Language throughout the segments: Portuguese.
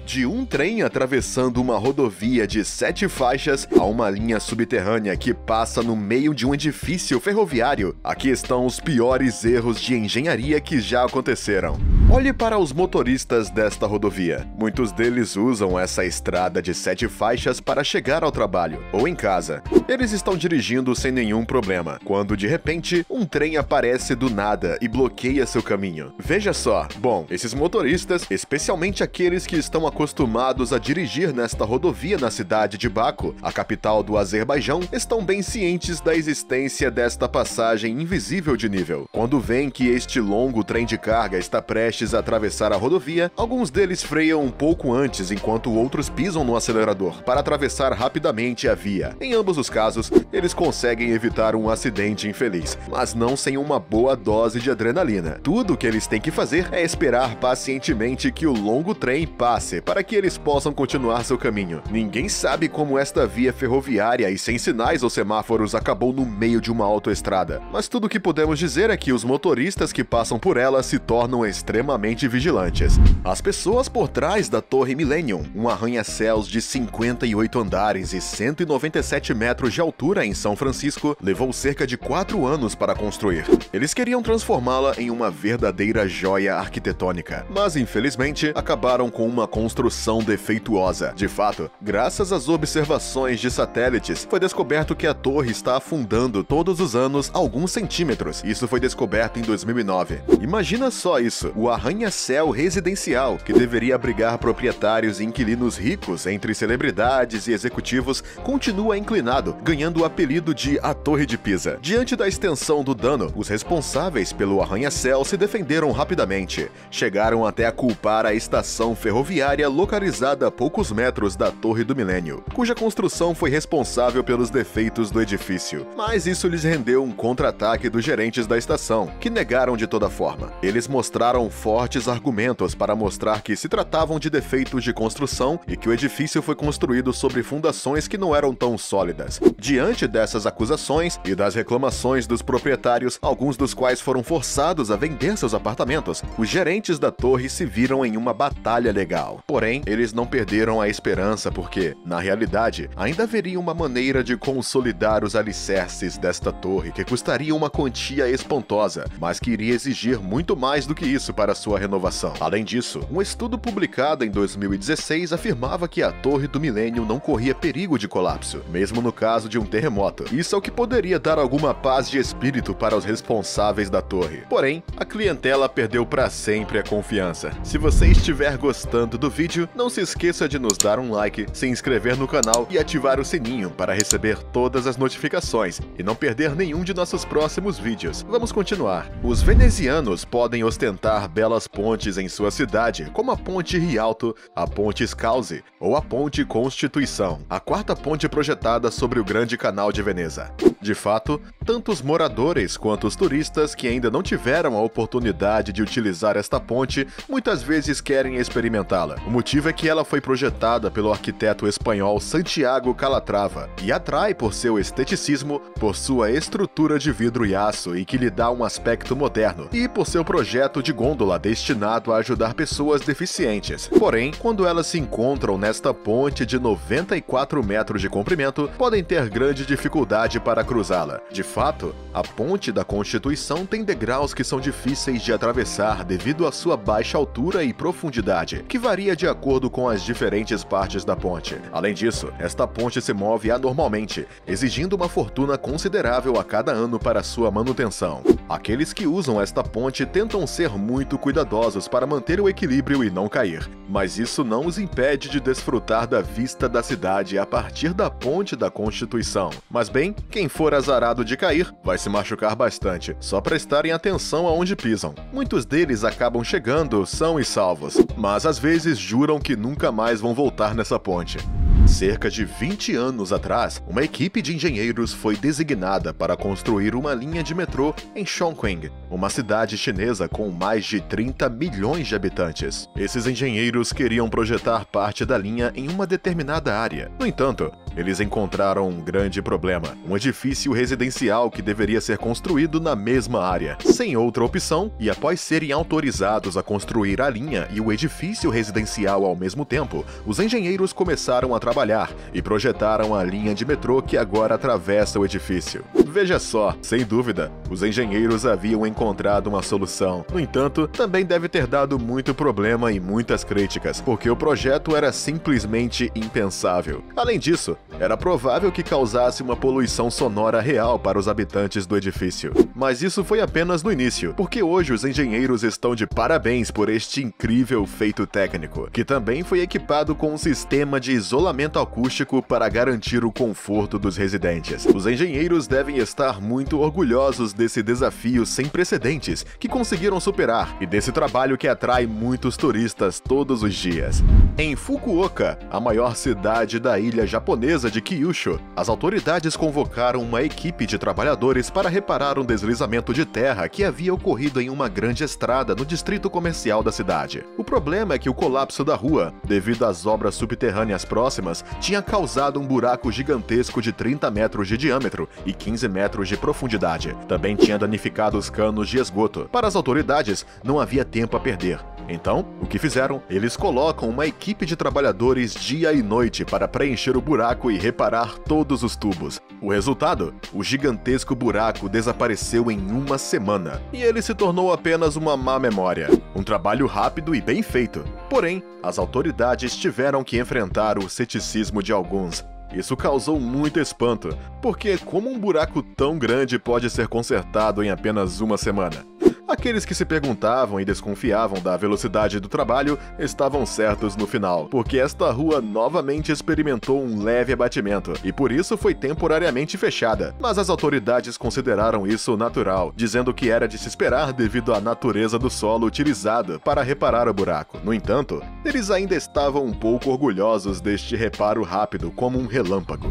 De um trem atravessando uma rodovia de 7 faixas a uma linha subterrânea que passa no meio de um edifício ferroviário, aqui estão os piores erros de engenharia que já aconteceram. Olhe para os motoristas desta rodovia. Muitos deles usam essa estrada de 7 faixas para chegar ao trabalho ou em casa. Eles estão dirigindo sem nenhum problema, quando de repente um trem aparece do nada e bloqueia seu caminho. Veja só, bom, esses motoristas, especialmente aqueles que estão acostumados a dirigir nesta rodovia na cidade de Baku, a capital do Azerbaijão, estão bem cientes da existência desta passagem invisível de nível. Quando veem que este longo trem de carga está prestes a atravessar a rodovia, alguns deles freiam um pouco antes enquanto outros pisam no acelerador para atravessar rapidamente a via. Em ambos os casos, eles conseguem evitar um acidente infeliz, mas não sem uma boa dose de adrenalina. Tudo o que eles têm que fazer é esperar pacientemente que o longo trem passe para que eles possam continuar seu caminho. Ninguém sabe como esta via ferroviária e sem sinais ou semáforos acabou no meio de uma autoestrada, mas tudo o que podemos dizer é que os motoristas que passam por ela se tornam extremamente vigilantes. As pessoas por trás da Torre Millennium, um arranha-céus de 58 andares e 197 metros de altura em São Francisco, levou cerca de 4 anos para construir. Eles queriam transformá-la em uma verdadeira joia arquitetônica, mas infelizmente acabaram com uma construção defeituosa. De fato, graças às observações de satélites, foi descoberto que a torre está afundando todos os anos alguns centímetros. Isso foi descoberto em 2009. Imagina só isso, o arranha-céu residencial, que deveria abrigar proprietários e inquilinos ricos entre celebridades e executivos, continua inclinado, ganhando o apelido de a Torre de Pisa. Diante da extensão do dano, os responsáveis pelo arranha-céu se defenderam rapidamente. Chegaram até a culpar a estação ferroviária localizada a poucos metros da Torre do Milênio, cuja construção foi responsável pelos defeitos do edifício. Mas isso lhes rendeu um contra-ataque dos gerentes da estação, que negaram de toda forma. Eles mostraram fortes argumentos para mostrar que se tratavam de defeitos de construção e que o edifício foi construído sobre fundações que não eram tão sólidas. Diante dessas acusações e das reclamações dos proprietários, alguns dos quais foram forçados a vender seus apartamentos, os gerentes da torre se viram em uma batalha legal. Porém, eles não perderam a esperança porque, na realidade, ainda haveria uma maneira de consolidar os alicerces desta torre que custaria uma quantia espantosa, mas que iria exigir muito mais do que isso para sua renovação. Além disso, um estudo publicado em 2016 afirmava que a Torre do Milênio não corria perigo de colapso, mesmo no caso de um terremoto. Isso é o que poderia dar alguma paz de espírito para os responsáveis da torre. Porém, a clientela perdeu para sempre a confiança. Se você estiver gostando do vídeo, não se esqueça de nos dar um like, se inscrever no canal e ativar o sininho para receber todas as notificações e não perder nenhum de nossos próximos vídeos. Vamos continuar. Os venezianos podem ostentar belas pontes em sua cidade, como a Ponte Rialto, a Ponte Scalzi ou a Ponte Constituição, a quarta ponte projetada sobre o Grande Canal de Veneza. De fato, tanto os moradores quanto os turistas que ainda não tiveram a oportunidade de utilizar esta ponte muitas vezes querem experimentá-la. O motivo é que ela foi projetada pelo arquiteto espanhol Santiago Calatrava e atrai por seu esteticismo, por sua estrutura de vidro e aço e que lhe dá um aspecto moderno, e por seu projeto de gôndola destinado a ajudar pessoas deficientes. Porém, quando elas se encontram nesta ponte de 94 metros de comprimento, podem ter grande dificuldade para cruzá-la. De fato, a Ponte da Constituição tem degraus que são difíceis de atravessar devido à sua baixa altura e profundidade, que varia de acordo com as diferentes partes da ponte. Além disso, esta ponte se move anormalmente, exigindo uma fortuna considerável a cada ano para sua manutenção. Aqueles que usam esta ponte tentam ser muito cuidadosos para manter o equilíbrio e não cair, mas isso não os impede de desfrutar da vista da cidade a partir da Ponte da Constituição. Mas bem, quem for azarado de cair, vai se machucar bastante. Só prestarem atenção aonde pisam. Muitos deles acabam chegando são e salvos, mas às vezes juram que nunca mais vão voltar nessa ponte. Cerca de 20 anos atrás, uma equipe de engenheiros foi designada para construir uma linha de metrô em Chongqing, uma cidade chinesa com mais de 30 milhões de habitantes. Esses engenheiros queriam projetar parte da linha em uma determinada área. No entanto, eles encontraram um grande problema: um edifício residencial que deveria ser construído na mesma área. Sem outra opção, e após serem autorizados a construir a linha e o edifício residencial ao mesmo tempo, os engenheiros começaram a trabalhar e projetaram a linha de metrô que agora atravessa o edifício. Veja só, sem dúvida, os engenheiros haviam encontrado uma solução. No entanto, também deve ter dado muito problema e muitas críticas, porque o projeto era simplesmente impensável. Além disso, era provável que causasse uma poluição sonora real para os habitantes do edifício. Mas isso foi apenas no início, porque hoje os engenheiros estão de parabéns por este incrível feito técnico, que também foi equipado com um sistema de isolamento acústico para garantir o conforto dos residentes. Os engenheiros devem estar muito orgulhosos desse desafio sem precedentes que conseguiram superar e desse trabalho que atrai muitos turistas todos os dias. Em Fukuoka, a maior cidade da ilha japonesa de Kyushu, as autoridades convocaram uma equipe de trabalhadores para reparar um deslizamento de terra que havia ocorrido em uma grande estrada no distrito comercial da cidade. O problema é que o colapso da rua, devido às obras subterrâneas próximas, tinha causado um buraco gigantesco de 30 metros de diâmetro e 15 metros de profundidade. Também tinha danificado os canos de esgoto. Para as autoridades, não havia tempo a perder. Então, o que fizeram? Eles colocam uma equipe de trabalhadores dia e noite para preencher o buraco e reparar todos os tubos. O resultado? O gigantesco buraco desapareceu em uma semana, e ele se tornou apenas uma má memória. Um trabalho rápido e bem feito. Porém, as autoridades tiveram que enfrentar o ceticismo de alguns. Isso causou muito espanto, porque como um buraco tão grande pode ser consertado em apenas uma semana? Aqueles que se perguntavam e desconfiavam da velocidade do trabalho estavam certos no final, porque esta rua novamente experimentou um leve abatimento e por isso foi temporariamente fechada. Mas as autoridades consideraram isso natural, dizendo que era de se esperar devido à natureza do solo utilizado para reparar o buraco. No entanto, eles ainda estavam um pouco orgulhosos deste reparo rápido como um relâmpago.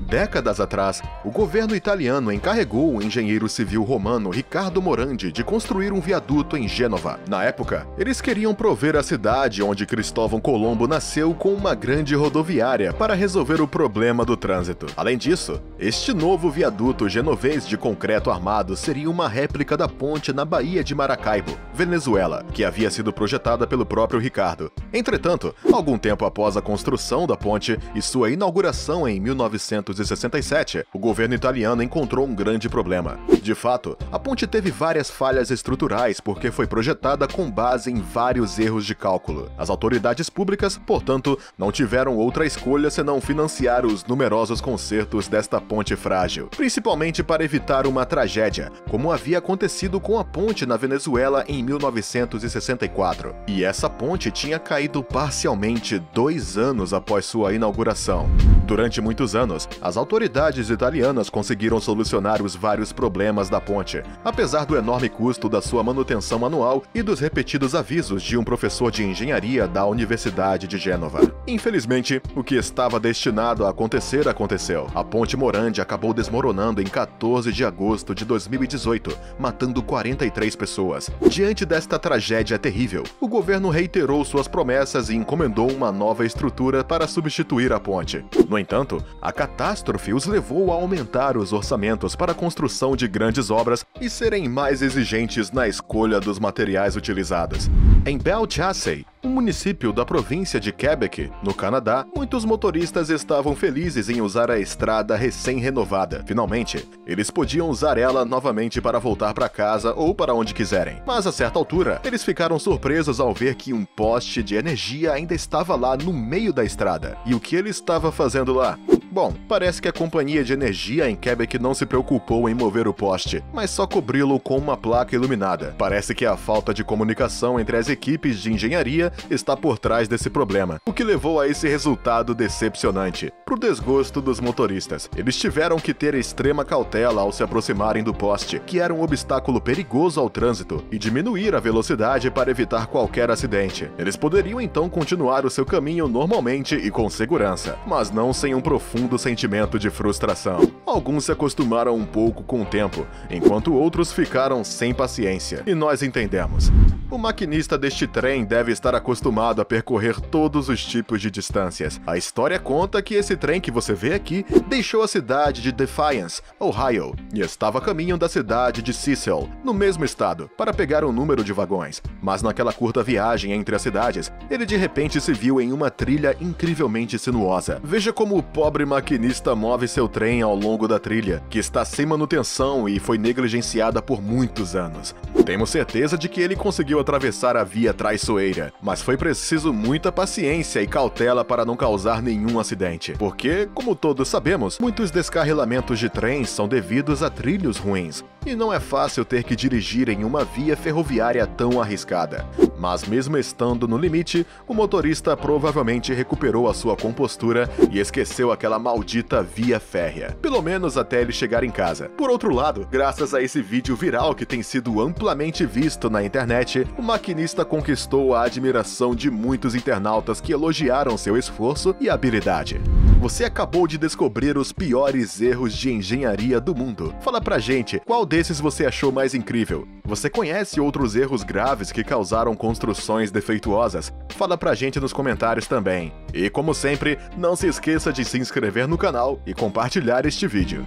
Décadas atrás, o governo italiano encarregou o engenheiro civil romano Riccardo Morandi de construir um viaduto em Gênova. Na época, eles queriam prover a cidade onde Cristóvão Colombo nasceu com uma grande rodoviária para resolver o problema do trânsito. Além disso, este novo viaduto genovês de concreto armado seria uma réplica da ponte na Baía de Maracaibo, Venezuela, que havia sido projetada pelo próprio Ricardo. Entretanto, algum tempo após a construção da ponte e sua inauguração em 1967, o governo italiano encontrou um grande problema. De fato, a ponte teve várias falhas estruturais porque foi projetada com base em vários erros de cálculo. As autoridades públicas, portanto, não tiveram outra escolha senão financiar os numerosos consertos desta ponte frágil, principalmente para evitar uma tragédia, como havia acontecido com a ponte na Venezuela em 1964. E essa ponte tinha caído parcialmente 2 anos após sua inauguração. Durante muitos anos, as autoridades italianas conseguiram solucionar os vários problemas da ponte, apesar do enorme custo da sua manutenção anual e dos repetidos avisos de um professor de engenharia da Universidade de Gênova. Infelizmente, o que estava destinado a acontecer aconteceu. A ponte Morandi acabou desmoronando em 14 de agosto de 2018, matando 43 pessoas. Diante desta tragédia terrível, o governo reiterou suas promessas e encomendou uma nova estrutura para substituir a ponte. No entanto, a catástrofe os levou a aumentar os orçamentos para a construção de grandes obras e serem mais exigentes na escolha dos materiais utilizados. Em Belle-Chasse, um município da província de Quebec, no Canadá, muitos motoristas estavam felizes em usar a estrada recém-renovada. Finalmente, eles podiam usar ela novamente para voltar para casa ou para onde quiserem. Mas a certa altura, eles ficaram surpresos ao ver que um poste de energia ainda estava lá no meio da estrada. E o que ele estava fazendo lá? Bom, parece que a companhia de energia em Quebec não se preocupou em mover o poste, mas só cobri-lo com uma placa iluminada. Parece que a falta de comunicação entre as equipes de engenharia está por trás desse problema, o que levou a esse resultado decepcionante. Pro desgosto dos motoristas, eles tiveram que ter extrema cautela ao se aproximarem do poste, que era um obstáculo perigoso ao trânsito, e diminuir a velocidade para evitar qualquer acidente. Eles poderiam então continuar o seu caminho normalmente e com segurança, mas não sem um profundo sentimento de frustração. Alguns se acostumaram um pouco com o tempo, enquanto outros ficaram sem paciência, e nós entendemos. O maquinista deste trem deve estar acostumado a percorrer todos os tipos de distâncias. A história conta que esse trem que você vê aqui deixou a cidade de Defiance, Ohio, e estava a caminho da cidade de Cecil, no mesmo estado, para pegar um número de vagões. Mas naquela curta viagem entre as cidades, ele de repente se viu em uma trilha incrivelmente sinuosa. Veja como o pobre maquinista move seu trem ao longo da trilha, que está sem manutenção e foi negligenciada por muitos anos. Temos certeza de que ele conseguiu atravessar a via traiçoeira, mas foi preciso muita paciência e cautela para não causar nenhum acidente, porque, como todos sabemos, muitos descarrilamentos de trens são devidos a trilhos ruins, e não é fácil ter que dirigir em uma via ferroviária tão arriscada. Mas mesmo estando no limite, o motorista provavelmente recuperou a sua compostura e esqueceu aquela maldita via férrea, pelo menos até ele chegar em casa. Por outro lado, graças a esse vídeo viral que tem sido amplamente visto na internet, o maquinista conquistou a admiração de muitos internautas que elogiaram seu esforço e habilidade. Você acabou de descobrir os piores erros de engenharia do mundo. Fala pra gente, qual desses você achou mais incrível? Você conhece outros erros graves que causaram construções defeituosas? Fala pra gente nos comentários também. E como sempre, não se esqueça de se inscrever no canal e compartilhar este vídeo.